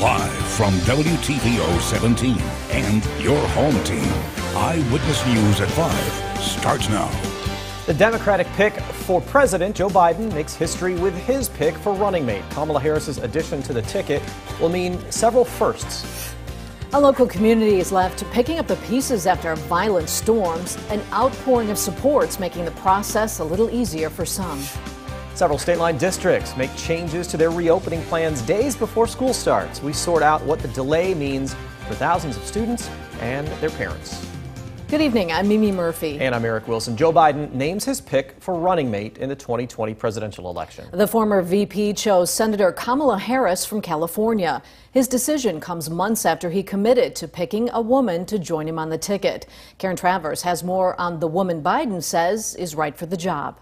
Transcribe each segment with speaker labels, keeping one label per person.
Speaker 1: Live from WTVO 17 and your home team, Eyewitness News at 5 starts now.
Speaker 2: The Democratic pick for President Joe Biden makes history with his pick for running mate. Kamala Harris's addition to the ticket will mean several firsts.
Speaker 3: A local community is left picking up the pieces after violent storms. An outpouring of supports making the process a little easier for some.
Speaker 2: Several Stateline districts make changes to their reopening plans days before school starts. We sort out what the delay means for thousands of students and their parents.
Speaker 3: Good evening, I'm Mimi Murphy.
Speaker 2: And I'm Eric Wilson. Joe Biden names his pick for running mate in the 2020 presidential election.
Speaker 3: The former VP chose Senator Kamala Harris from California. His decision comes months after he committed to picking a woman to join him on the ticket. Karen Travers has more on the woman Biden says is right for the job.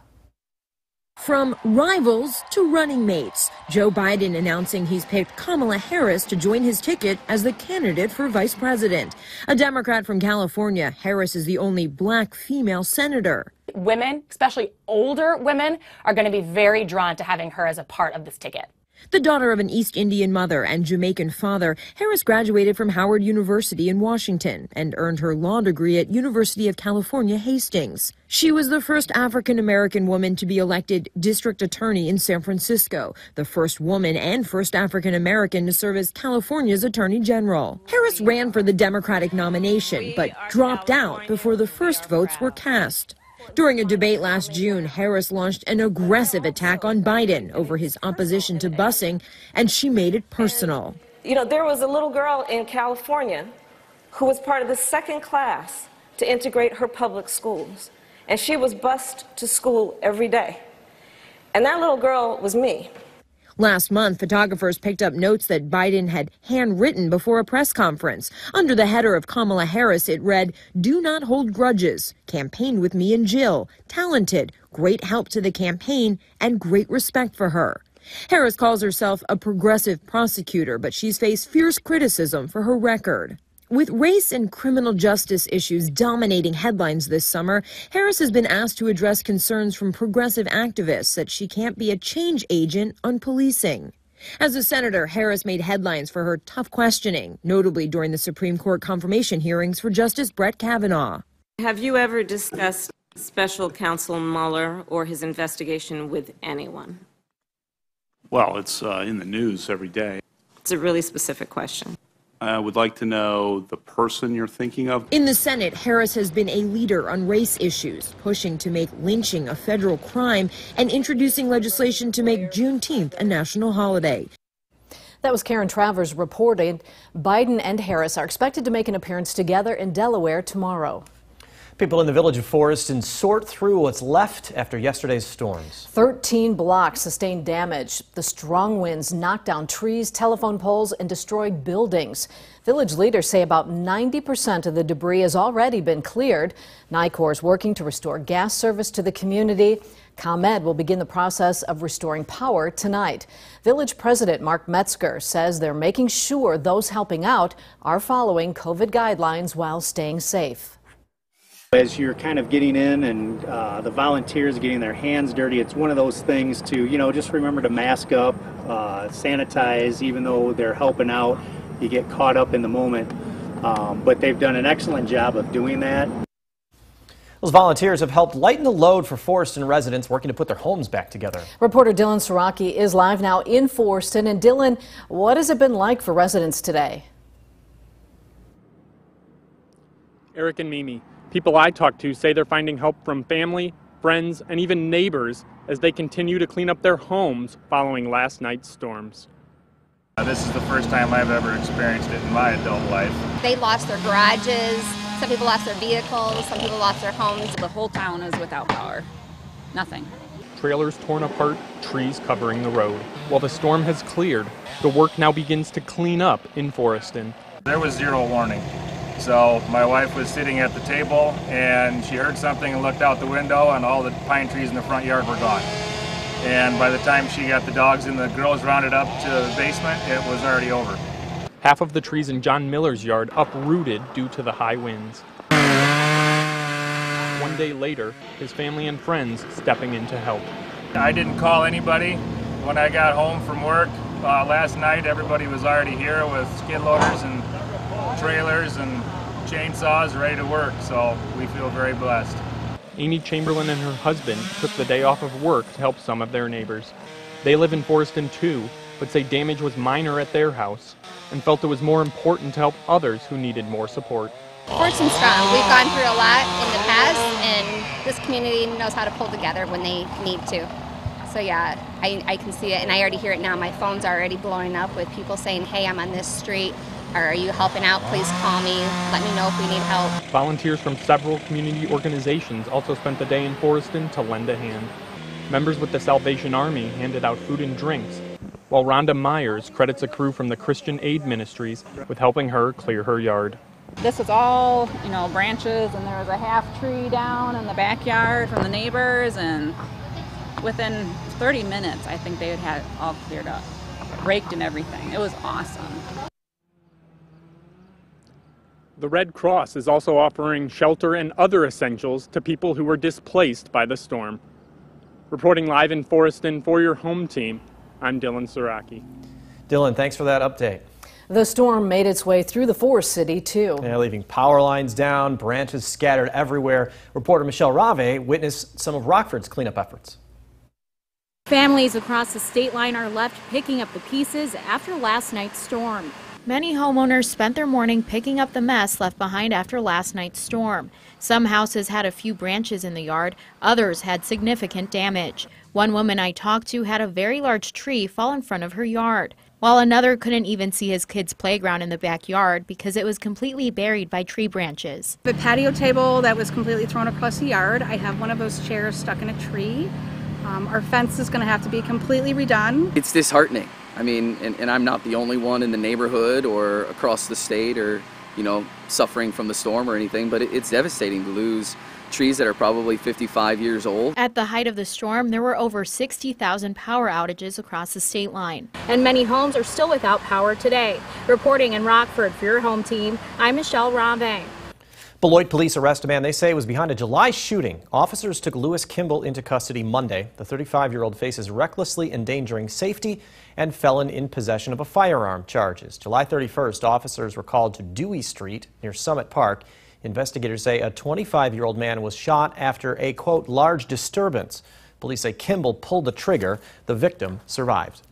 Speaker 4: From rivals to running mates, Joe Biden announcing he's picked Kamala Harris to join his ticket as the candidate for vice president. A Democrat from California, Harris is the only black female senator.
Speaker 5: Women, especially older women, are going to be very drawn to having her as a part of this ticket.
Speaker 4: The daughter of an East Indian mother and Jamaican father, Harris graduated from Howard University in Washington and earned her law degree at University of California, Hastings. She was the first African-American woman to be elected district attorney in San Francisco, the first woman and first African-American to serve as California's attorney general. Harris ran for the Democratic nomination, but dropped out before the first votes were cast. During a debate last June, Harris launched an aggressive attack on Biden over his opposition to busing, and she made it personal.
Speaker 6: You know, there was a little girl in California who was part of the second class to integrate her public schools, and she was bused to school every day. And that little girl was me.
Speaker 4: Last month, photographers picked up notes that Biden had handwritten before a press conference. Under the header of Kamala Harris, it read, "Do not hold grudges. Campaign with me and Jill. Talented. Great help to the campaign and great respect for her." Harris calls herself a progressive prosecutor, but she's faced fierce criticism for her record. With race and criminal justice issues dominating headlines this summer, Harris has been asked to address concerns from progressive activists that she can't be a change agent on policing. As a senator, Harris made headlines for her tough questioning, notably during the Supreme Court confirmation hearings for Justice Brett Kavanaugh.
Speaker 6: Have you ever discussed Special Counsel Mueller or his investigation with anyone?
Speaker 7: Well, it's in the news every day.
Speaker 6: It's a really specific question.
Speaker 7: I would like to know the person you're thinking of.
Speaker 4: In the Senate, Harris has been a leader on race issues, pushing to make lynching a federal crime and introducing legislation to make Juneteenth a national holiday.
Speaker 3: That was Karen Travers reporting. Biden and Harris are expected to make an appearance together in Delaware tomorrow.
Speaker 2: People in the village of Forreston sort through what's left after yesterday's storms.
Speaker 3: 13 blocks sustained damage. The strong winds knocked down trees, telephone poles, and destroyed buildings. Village leaders say about 90% of the debris has already been cleared. NICOR is working to restore gas service to the community. ComEd will begin the process of restoring power tonight. Village President Mark Metzger says they're making sure those helping out are following COVID guidelines while staying safe.
Speaker 8: As you're kind of getting in and the volunteers getting their hands dirty, it's one of those things to, just remember to mask up, sanitize, even though they're helping out, you get caught up in the moment. But they've done an excellent job of doing that.
Speaker 2: Those volunteers have helped lighten the load for Forreston residents working to put their homes back together.
Speaker 3: Reporter Dylan Siraki is live now in Forreston. And Dylan, what has it been like for residents today?
Speaker 9: Eric and Mimi. People I talk to say they're finding help from family, friends, and even neighbors as they continue to clean up their homes following last night's storms.
Speaker 10: This is the first time I've ever experienced it in my adult life.
Speaker 11: They lost their garages, some people lost their vehicles, some people lost their homes.
Speaker 12: The whole town is without power. Nothing.
Speaker 9: Trailers torn apart, trees covering the road. While the storm has cleared, the work now begins to clean up in Forreston.
Speaker 10: There was zero warning. So my wife was sitting at the table and she heard something and looked out the window and all the pine trees in the front yard were gone. And by the time she got the dogs and the girls rounded up to the basement, it was already over.
Speaker 9: Half of the trees in John Miller's yard uprooted due to the high winds. One day later, his family and friends stepping in to help.
Speaker 10: I didn't call anybody when I got home from work. last night everybody was already here with skid loaders and trailers and chainsaws ready to work, so we feel very blessed.
Speaker 9: Amy Chamberlain and her husband took the day off of work to help some of their neighbors. They live in Forreston too, but say damage was minor at their house and felt it was more important to help others who needed more support.
Speaker 11: Forreston strong. We've gone through a lot in the past, and this community knows how to pull together when they need to. So yeah, I can see it, and I already hear it now. My phone's already blowing up with people saying, hey, I'm on this street, or are you helping out? Please call me. Let me know if we need help.
Speaker 9: Volunteers from several community organizations also spent the day in Forreston to lend a hand. Members with the Salvation Army handed out food and drinks, while Rhonda Myers credits a crew from the Christian Aid Ministries with helping her clear her yard.
Speaker 12: This was all, branches, and there was a half tree down in the backyard from the neighbors, and within 30 minutes, I think they had it all cleared up, raked and everything. It was awesome.
Speaker 9: The Red Cross is also offering shelter and other essentials to people who were displaced by the storm. Reporting live in Forreston for your home team, I'm Dylan Saraki.
Speaker 2: Dylan, thanks for that update.
Speaker 3: The storm made its way through the Forest City, too.
Speaker 2: Yeah, leaving power lines down, branches scattered everywhere. Reporter Michelle Rave witnessed some of Rockford's cleanup efforts.
Speaker 13: Families across the state line are left picking up the pieces after last night's storm. Many homeowners spent their morning picking up the mess left behind after last night's storm. Some houses had a few branches in the yard, others had significant damage. One woman I talked to had a very large tree fall in front of her yard, while another couldn't even see his kids' playground in the backyard because it was completely buried by tree branches.
Speaker 14: The patio table that was completely thrown across the yard, I have one of those chairs stuck in a tree. Our fence is going to have to be completely redone.
Speaker 15: It's disheartening. I mean, and I'm not the only one in the neighborhood or across the state or, suffering from the storm or anything, but it's devastating to lose trees that are probably 55 years old.
Speaker 13: At the height of the storm, there were over 60,000 power outages across the state line. And many homes are still without power today. Reporting in Rockford for your home team, I'm Michelle Rave.
Speaker 2: Beloit police arrest a man they say was behind a July shooting. Officers took Lewis Kimball into custody Monday. The 35-year-old faces recklessly endangering safety and felon in possession of a firearm charges. July 31st, officers were called to Dewey Street near Summit Park. Investigators say a 25-year-old man was shot after a, quote, large disturbance. Police say Kimball pulled the trigger. The victim survived.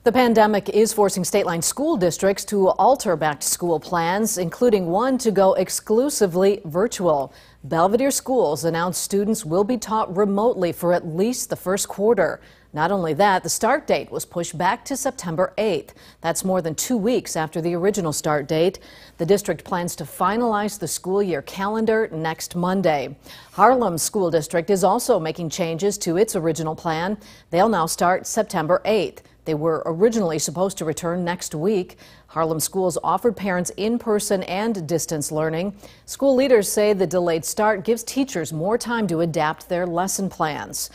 Speaker 3: The pandemic is forcing state-line school districts to alter back-to-school plans, including one to go exclusively virtual. Belvedere Schools announced students will be taught remotely for at least the first quarter. Not only that, the start date was pushed back to September 8th. That's more than 2 weeks after the original start date. The district plans to finalize the school year calendar next Monday. Harlem School District is also making changes to its original plan. They'll now start September 8th. They were originally supposed to return next week. Harlem schools offered parents in-person and distance learning. School leaders say the delayed start gives teachers more time to adapt their lesson plans.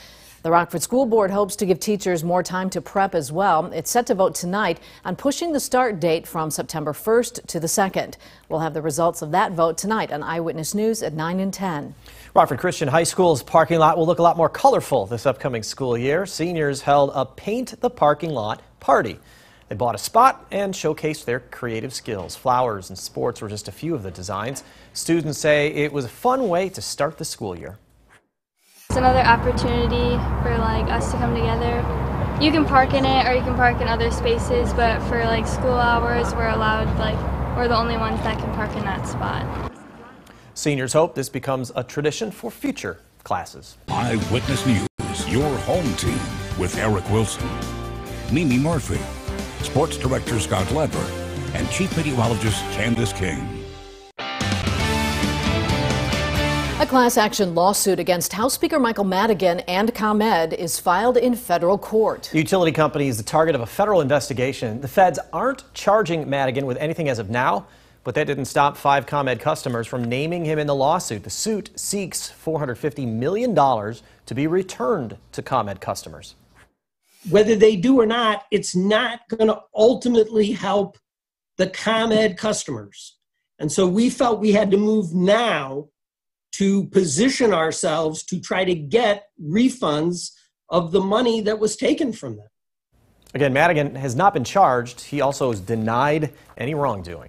Speaker 3: The Rockford School Board hopes to give teachers more time to prep as well. It's set to vote tonight on pushing the start date from September 1st to the 2nd. We'll have the results of that vote tonight on Eyewitness News at 9 and 10.
Speaker 2: Rockford Christian High School's parking lot will look a lot more colorful this upcoming school year. Seniors held a Paint the Parking Lot party. They bought a spot and showcased their creative skills. Flowers and sports were just a few of the designs. Students say it was a fun way to start the school year.
Speaker 16: It's another opportunity for us to come together. You can park in it or you can park in other spaces, but for school hours we're allowed, we're the only ones that can park in that spot.
Speaker 2: Seniors hope this becomes a tradition for future classes.
Speaker 1: Eyewitness News, your home team with Eric Wilson, Mimi Murphy, Sports Director Scott Leber, and Chief Meteorologist Candice King.
Speaker 3: A class action lawsuit against House Speaker Mike Madigan and ComEd is filed in federal court.
Speaker 2: The utility company is the target of a federal investigation. The feds aren't charging Madigan with anything as of now, but that didn't stop 5 ComEd customers from naming him in the lawsuit. The suit seeks $450 million to be returned to ComEd customers.
Speaker 17: Whether they do or not, it's not going to ultimately help the ComEd customers. And so we felt we had to move now to position ourselves to try to get refunds of the money that was taken from them.
Speaker 2: Again, Madigan has not been charged. He also has denied any wrongdoing.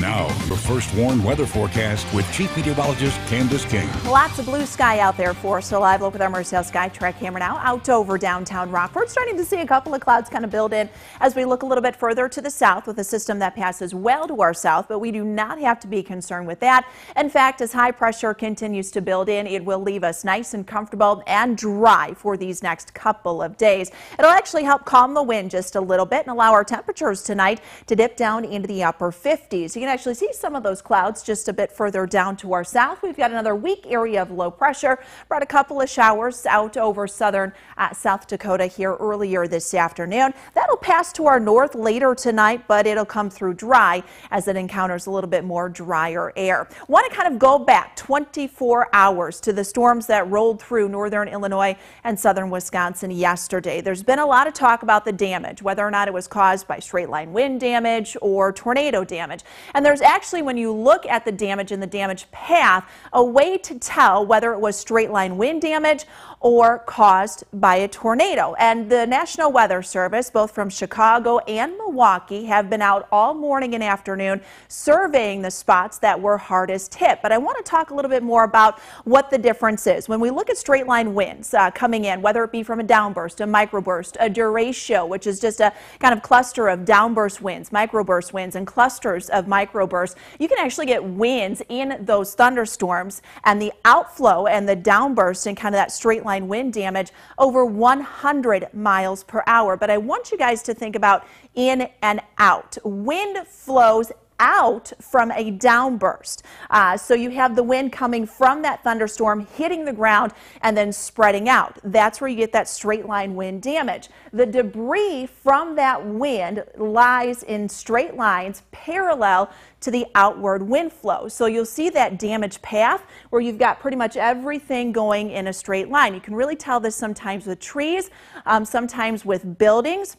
Speaker 1: Now, the first warned weather forecast with Chief Meteorologist Candice King.
Speaker 18: Lots of blue sky out there for us. So live look with our Merced Sky Track camera now out over downtown Rockford. Starting to see a couple of clouds kind of build in as we look a little bit further to the south with a system that passes well to our south, but we do not have to be concerned with that. In fact, as high pressure continues to build in, it will leave us nice and comfortable and dry for these next couple of days. It'll actually help calm the wind just a little bit and allow our temperatures tonight to dip down into the upper 50s. You can actually see some of those clouds just a bit further down to our south. We've got another weak area of low pressure. Brought a couple of showers out over southern South Dakota here earlier this afternoon. That'll pass to our north later tonight, but it'll come through dry as it encounters a little bit more drier air. Want to kind of go back 24 hours to the storms that rolled through northern Illinois and southern Wisconsin yesterday. There's been a lot of talk about the damage, whether or not it was caused by straight line wind damage or tornado damage. And there's actually, when you look at the damage and the damage path, a way to tell whether it was straight line wind damage or caused by a tornado. And the National Weather Service, both from Chicago and Milwaukee, have been out all morning and afternoon surveying the spots that were hardest hit. But I want to talk a little bit more about what the difference is. When we look at straight line winds coming in, whether it be from a downburst, a microburst, a derecho, which is just a kind of cluster of downburst winds, microburst winds, and clusters of microbursts, you can actually get winds in those thunderstorms and the outflow and the downburst and kind of that straight line wind damage over 100 miles per hour. But I want you guys to think about in and out. Wind flows out from a downburst. So you have the wind coming from that thunderstorm, hitting the ground, and then spreading out. That's where you get that straight line wind damage. The debris from that wind lies in straight lines parallel to the outward wind flow. So you'll see that damage path where you've got pretty much everything going in a straight line. You can really tell this sometimes with trees, sometimes with buildings.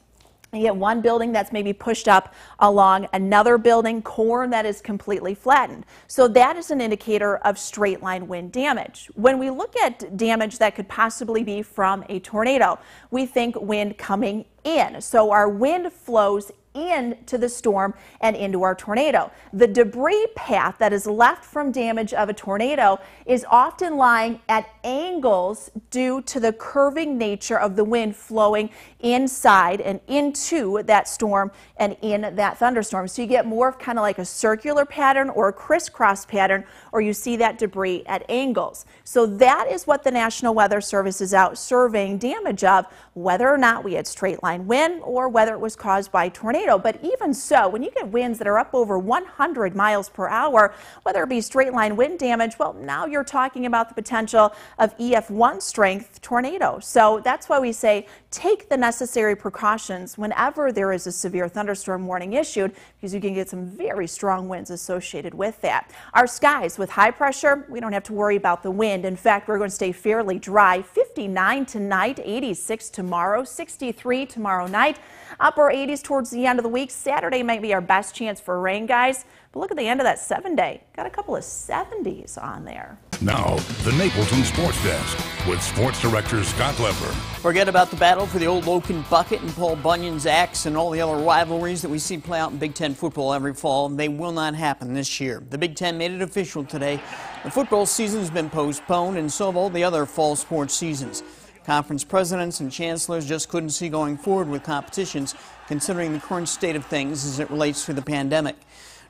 Speaker 18: You get one building that's maybe pushed up along another building, corn that is completely flattened. So that is an indicator of straight line wind damage. When we look at damage that could possibly be from a tornado, we think wind coming in. So our wind flows into the storm and into our tornado. The debris path that is left from damage of a tornado is often lying at angles due to the curving nature of the wind flowing inside and into that storm and in that thunderstorm. So you get more of kind of like a circular pattern or a crisscross pattern, or you see that debris at angles. So that is what the National Weather Service is out surveying damage of, whether or not we had straight line wind or whether it was caused by tornado. But even so, when you get winds that are up over 100 miles per hour, whether it be straight line wind damage, well, now you're talking about the potential of EF1 strength tornado. So that's why we say take the necessary precautions whenever there is a severe thunderstorm warning issued, because you can get some very strong winds associated with that. Our skies with high pressure, we don't have to worry about the wind. In fact, we're going to stay fairly dry. 59 tonight, 86 tomorrow, 63 tomorrow night. Upper 80s towards the end of the week. Saturday might be our best chance for rain, guys. But look at the end of that 7-day. Got a couple of 70s on there.
Speaker 1: Now, the Napleton Sports Desk with Sports Director Scott Leber.
Speaker 19: Forget about the battle for the old Loken bucket and Paul Bunyan's axe and all the other rivalries that we see play out in Big Ten football every fall. They will not happen this year. The Big Ten made it official today. The football season has been postponed, and so have all the other fall sports seasons. Conference presidents and chancellors just couldn't see going forward with competitions, considering the current state of things as it relates to the pandemic.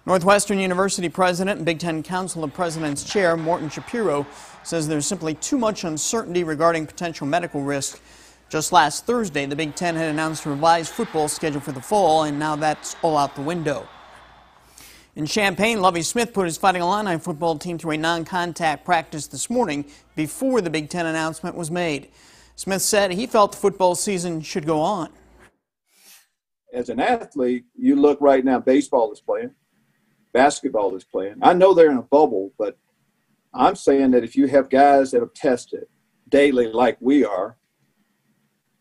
Speaker 19: Northwestern University president and Big Ten Council of Presidents chair Morton Shapiro says there's simply too much uncertainty regarding potential medical risk. Just last Thursday, the Big Ten had announced a revised football schedule for the fall, and now that's all out the window. In Champaign, Lovie Smith put his Fighting Illini football team through a non-contact practice this morning before the Big Ten announcement was made. Smith said he felt the football season should go on.
Speaker 20: As an athlete, you look right now, baseball is playing, basketball is playing. I know they're in a bubble, but I'm saying that if you have guys that have tested daily like we are,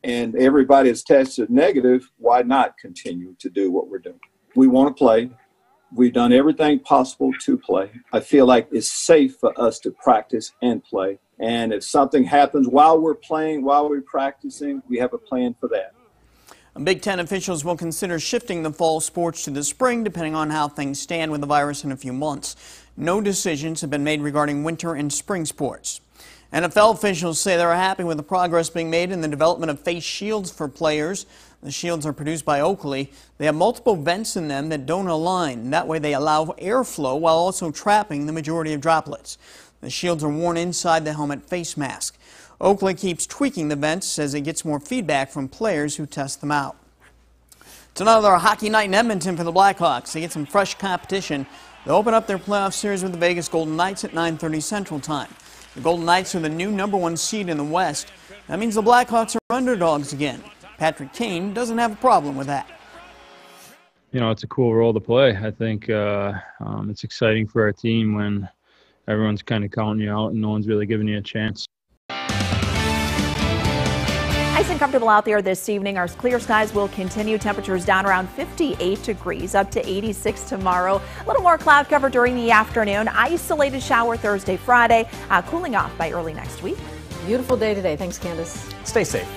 Speaker 20: and everybody is tested negative, why not continue to do what we're doing? We want to play. We've done everything possible to play. I feel like it's safe for us to practice and play. And if something happens while we're playing, while we're practicing, we have a plan for that.
Speaker 19: Big Ten officials will consider shifting the fall sports to the spring, depending on how things stand with the virus in a few months. No decisions have been made regarding winter and spring sports. NFL officials say they're happy with the progress being made in the development of face shields for players. The shields are produced by Oakley. They have multiple vents in them that don't align. That way they allow airflow while also trapping the majority of droplets. The shields are worn inside the helmet face mask. Oakley keeps tweaking the vents as it gets more feedback from players who test them out. It's another hockey night in Edmonton for the Blackhawks. They get some fresh competition. They'll open up their playoff series with the Vegas Golden Knights at 9:30 Central Time. The Golden Knights are the new #1 seed in the West. That means the Blackhawks are underdogs again. Patrick Kane doesn't have a problem with that.
Speaker 21: You know, it's a cool role to play. I think it's exciting for our team when everyone's kind of counting you out and no one's really giving you a chance.
Speaker 18: Nice and comfortable out there this evening. Our clear skies will continue. Temperatures down around 58 degrees, up to 86 tomorrow. A little more cloud cover during the afternoon. Isolated shower Thursday, Friday, cooling off by early next week.
Speaker 3: Beautiful day today. Thanks, Candace.
Speaker 2: Stay safe.